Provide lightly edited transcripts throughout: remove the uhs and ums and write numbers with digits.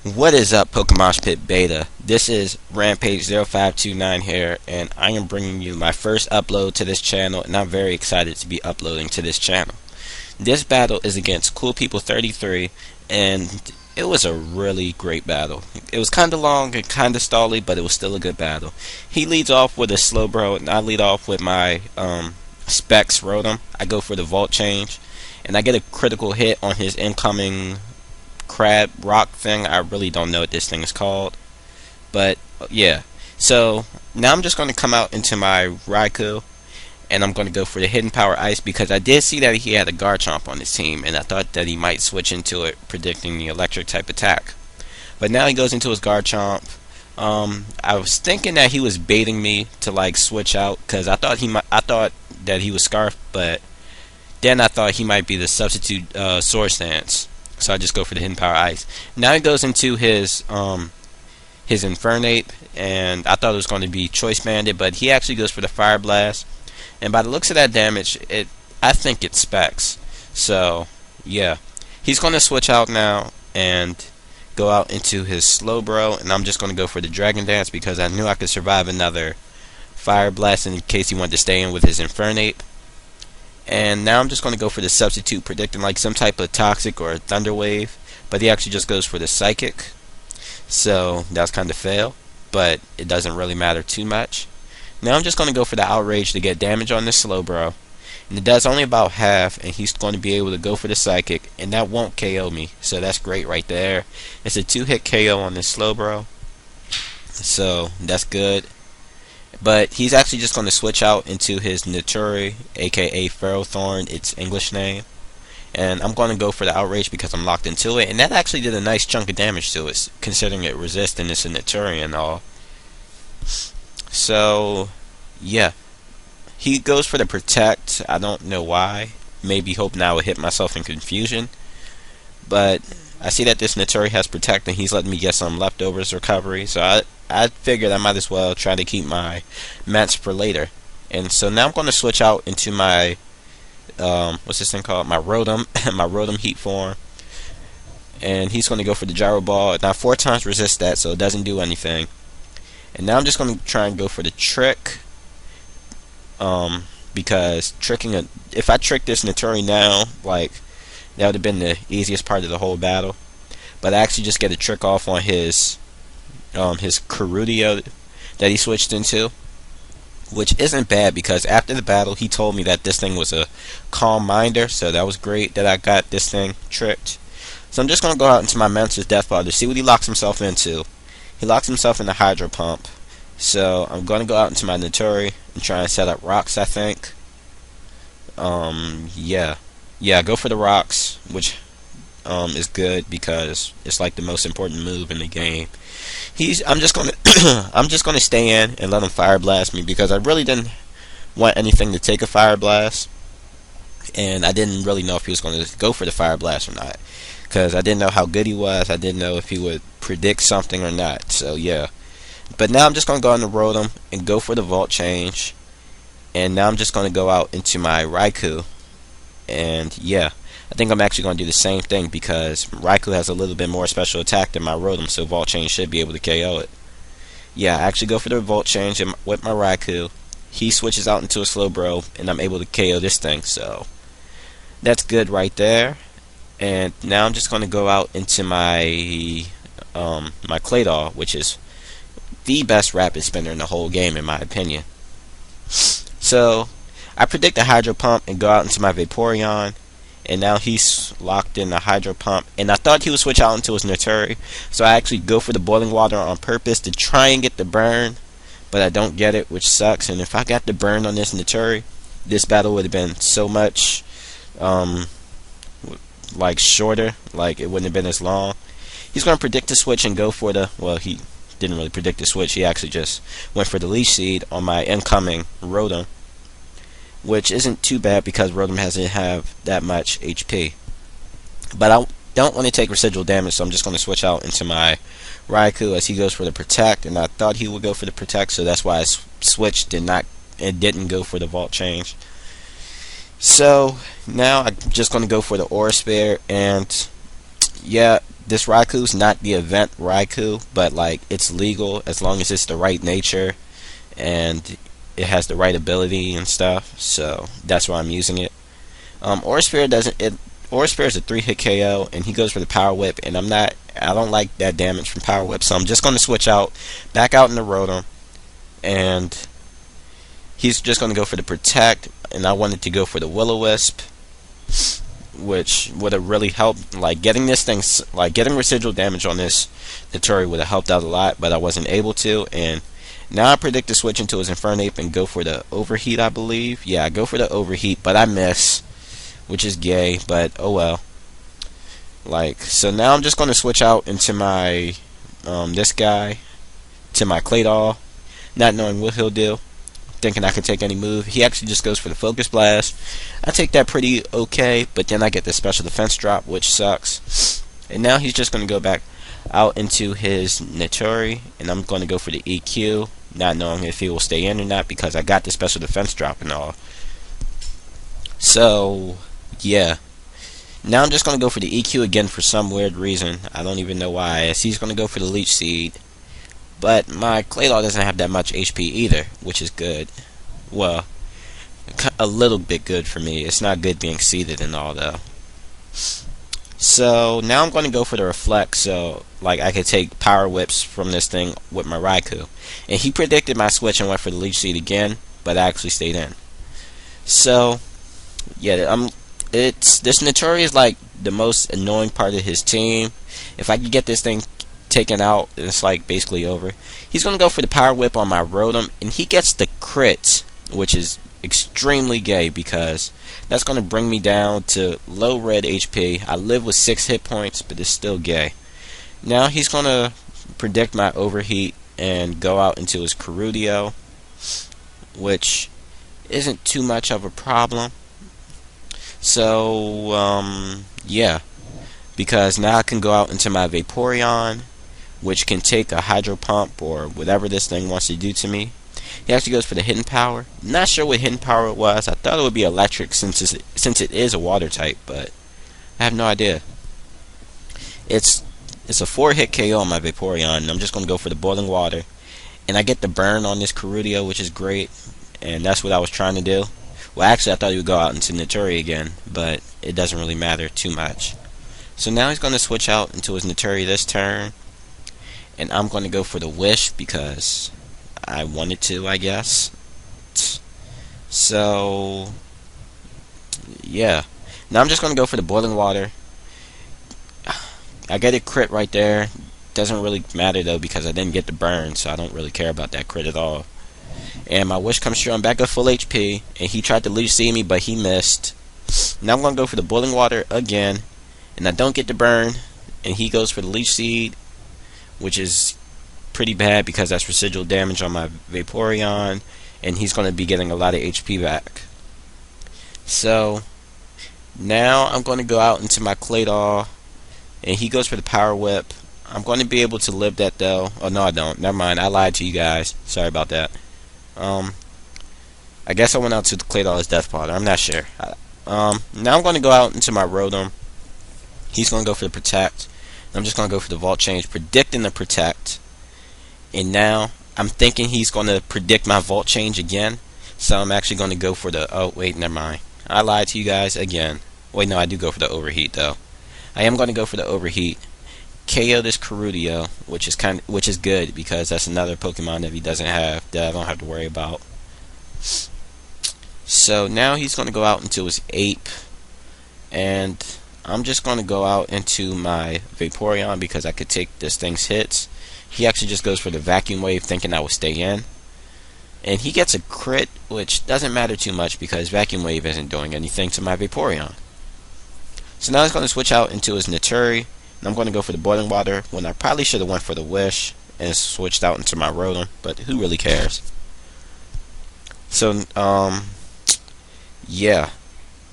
What is up, PokeMoshPitbeta? This is Rampage0529 here, and I am bringing you my first upload to this channel, and I'm very excited to be uploading to this channel. This battle is against Coolpeople33, and it was a really great battle. It was kind of long and kind of stally, but it was still a good battle. He leads off with a Slowbro, and I lead off with my Specs Rotom. I go for the Vault Change, and I get a critical hit on his incoming crab rock thing. I really don't know what this thing is called, but yeah. So now I'm just going to come out into my Raikou, and I'm going to go for the Hidden Power Ice because I did see that he had a Garchomp on his team, and I thought that he might switch into it, predicting the electric type attack. But now he goes into his Garchomp. I was thinking that he was baiting me to like switch out because I thought that he was Scarf, but then I thought he might be the substitute Sword Stance. So I just go for the Hidden Power Ice. Now he goes into his Infernape, and I thought it was going to be Choice Banded, but he actually goes for the Fire Blast. And by the looks of that damage, I think it's Specs. So yeah, he's going to switch out now and go out into his Slowbro, and I'm just going to go for the Dragon Dance because I knew I could survive another Fire Blast in case he wanted to stay in with his Infernape. And now I'm just going to go for the substitute, predicting like some type of Toxic or a Thunder Wave, but he actually just goes for the Psychic. So that's kind of fail, but it doesn't really matter too much. Now I'm just going to go for the Outrage to get damage on this Slowbro, and it does only about half, and he's going to be able to go for the Psychic, and that won't KO me, so that's great right there. It's a 2-hit KO on this Slowbro, so that's good. But he's actually just going to switch out into his Naturi, aka Ferrothorn, its English name. And I'm going to go for the Outrage because I'm locked into it. And that actually did a nice chunk of damage to it, considering it resists and it's a Naturi and all. So, yeah. He goes for the Protect. I don't know why. Maybe hoping I would hit myself in confusion. But I see that this Naturi has Protect, and he's letting me get some leftovers recovery. So I figured I might as well try to keep my mats for later. And so now I'm going to switch out into my what's this thing called? My Rotom, my Rotom Heat form. And he's going to go for the Gyro Ball. Now 4 times resist that, so it doesn't do anything. And now I'm just going to try and go for the Trick. Because if I trick this Naturi now, like, that would have been the easiest part of the whole battle. But I actually just get a trick off on his Carudio that he switched into, which isn't bad because after the battle he told me that this thing was a Calm Minder, so that was great that I got this thing tricked. So I'm just going to go out into my Mentor's Death Ball to see what he locks himself into. He locks himself in the Hydro Pump, so I'm going to go out into my Naturi and try and set up rocks, I think. Yeah, go for the rocks, which is good because it's like the most important move in the game. I'm just gonna stay in and let him Fire Blast me because I really didn't want anything to take a Fire Blast, and I didn't really know if he was going to go for the Fire Blast or not because I didn't know how good he was. I didn't know if he would predict something or not. So yeah, but now I'm just gonna go on the Rotom and go for the Vault Change, and now I'm just gonna go out into my Raikou. And yeah, I think I'm actually going to do the same thing because Raikou has a little bit more special attack than my Rotom, so Vault Change should be able to KO it. Yeah, I actually go for the Vault Change with my Raikou. He switches out into a Slowbro, and I'm able to KO this thing, so that's good right there. And now I'm just going to go out into my my Claydol, which is the best Rapid Spinner in the whole game in my opinion. So I predict a Hydro Pump and go out into my Vaporeon, and now he's locked in the Hydro Pump, and I thought he would switch out into his Naturi, so I actually go for the Boiling Water on purpose to try and get the burn, but I don't get it, which sucks. And if I got the burn on this Naturi, this battle would have been so much like shorter, like it wouldn't have been as long. He's going to predict the switch and go for the, well, he didn't really predict the switch, he actually just went for the Leech Seed on my incoming Rotom, which isn't too bad because Rotom doesn't have that much HP. But I don't want to take residual damage, so I'm just going to switch out into my Raikou as he goes for the Protect, and I thought he would go for the Protect, so that's why I switched and didn't go for the Vault Change. So now I'm just going to go for the Aura Sphere, and yeah, this Raiku's not the event Raikou, but like it's legal as long as it's the right nature and it has the right ability and stuff. So that's why I'm using it. Aura Sphere doesn't. Aura Sphere is a 3-hit KO, and he goes for the Power Whip, and I don't like that damage from Power Whip, so I'm just going to switch back out in the Rotom, and he's just going to go for the Protect, and I wanted to go for the Will-O-Wisp, which would have really helped. Like getting residual damage on this Nitori would have helped out a lot, but I wasn't able to, and now I predict to switch into his Infernape and go for the Overheat, I believe. Yeah, I go for the Overheat, but I miss, which is gay, but oh well. So now I'm just going to switch out into my this guy, to my Claydol, not knowing what he'll do, thinking I could take any move. He actually just goes for the Focus Blast. I take that pretty okay, but then I get the Special Defense drop, which sucks. And now he's just going to go back out into his Nitori, and I'm going to go for the EQ, not knowing if he will stay in or not because I got the Special Defense drop and all. So yeah, now I'm just going to go for the EQ again for some weird reason. I don't even know why. As he's going to go for the Leech Seed, but my Claydol doesn't have that much HP either, which is good. Well, a little bit good for me. It's not good being seeded and all though. So now I'm going to go for the Reflect, so like I could take Power Whips from this thing with my Raikou. And he predicted my switch and went for the Leech Seed again, but I actually stayed in. So yeah, this Nitori is like the most annoying part of his team. If I could get this thing taken out, it's like basically over. He's gonna go for the Power Whip on my Rotom, and he gets the crit, which is extremely gay because that's gonna bring me down to low red HP. I live with 6 hit points, but it's still gay. Now he's gonna predict my Overheat and go out into his Kerudio, which isn't too much of a problem. So yeah, because now I can go out into my Vaporeon, which can take a Hydro Pump or whatever this thing wants to do to me. He actually goes for the Hidden Power. Not sure what Hidden Power it was. I thought it would be Electric since it is a Water type, but I have no idea. It's a 4-hit KO on my Vaporeon, and I'm just going to go for the Boiling Water. And I get the burn on this Kerudio, which is great, and that's what I was trying to do. Well, actually, I thought he would go out into Nitori again, but it doesn't really matter too much. So now he's going to switch out into his Nitori this turn, and I'm going to go for the Wish because I wanted to, I guess. So yeah, now I'm just going to go for the Boiling Water. I get a crit right there. Doesn't really matter though because I didn't get the burn, so I don't really care about that crit at all. And my Wish comes through. I'm back at full HP, and he tried to Leech Seed me, but he missed. Now I'm going to go for the Boiling Water again, and I don't get the burn, and he goes for the Leech Seed, which is pretty bad because that's residual damage on my Vaporeon, and he's going to be getting a lot of HP back. So now I'm going to go out into my Claydol, and he goes for the Power Whip. I'm going to be able to live that though. Oh no, I don't. Never mind. I lied to you guys. Sorry about that. I guess I went out to the Claydol's Death Powder. I'm not sure. Now I'm going to go out into my Rotom. He's going to go for the Protect. I'm just going to go for the Volt Change, predicting the Protect. And now I'm thinking he's going to predict my Volt Change again. So I'm actually going to go for the... Oh, wait, never mind. I lied to you guys again. Wait, no, I do go for the Overheat, though. I am going to go for the Overheat. KO this Kerudio, which is good because that's another Pokemon that he doesn't have that I don't have to worry about. So now he's going to go out into his Ape, and I'm just going to go out into my Vaporeon because I could take this thing's hits. He actually just goes for the Vacuum Wave thinking I would stay in, and he gets a crit, which doesn't matter too much because Vacuum Wave isn't doing anything to my Vaporeon. So now he's going to switch out into his Nitori. And I'm going to go for the Boiling Water when I probably should have went for the Wish and switched out into my Rotom, but who really cares? So yeah,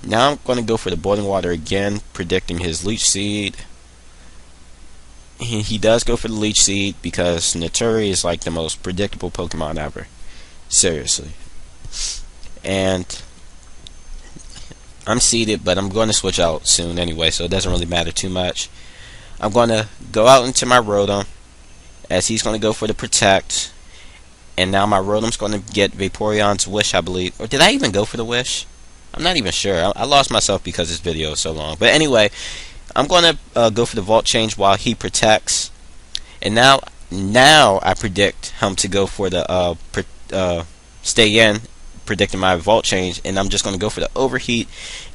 now I'm going to go for the Boiling Water again, predicting his Leech Seed. He does go for the Leech Seed because Nitori is like the most predictable Pokemon ever. Seriously. And I'm seeded, but I'm going to switch out soon anyway, so it doesn't really matter too much. I'm going to go out into my Rotom, as he's going to go for the Protect. And now my Rotom's going to get Vaporeon's Wish, I believe. Or did I even go for the Wish? I'm not even sure. I lost myself because this video is so long. But anyway, I'm going to go for the Volt Change while he protects. And now I predict him to go for the Stay In, predicting my Volt Change. And I'm just going to go for the Overheat,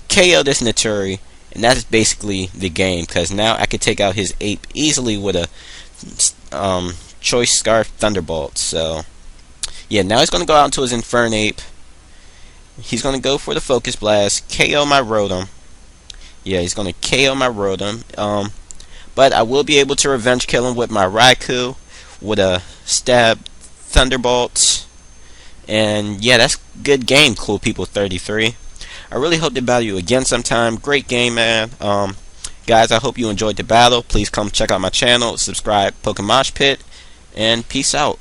KO this Naturi. And that's basically the game, because now I could take out his Ape easily with a Choice Scarf Thunderbolt. So yeah, now he's going to go out into his Infernape. He's going to go for the Focus Blast, KO my Rotom. Yeah, he's going to KO my Rotom. But I will be able to revenge kill him with my Raikou with a Stab Thunderbolt. And yeah, that's good game, Coolpeople33. I really hope to battle you again sometime. Great game, man. Guys, I hope you enjoyed the battle. Please come check out my channel, subscribe, PokeMoshPit, and peace out.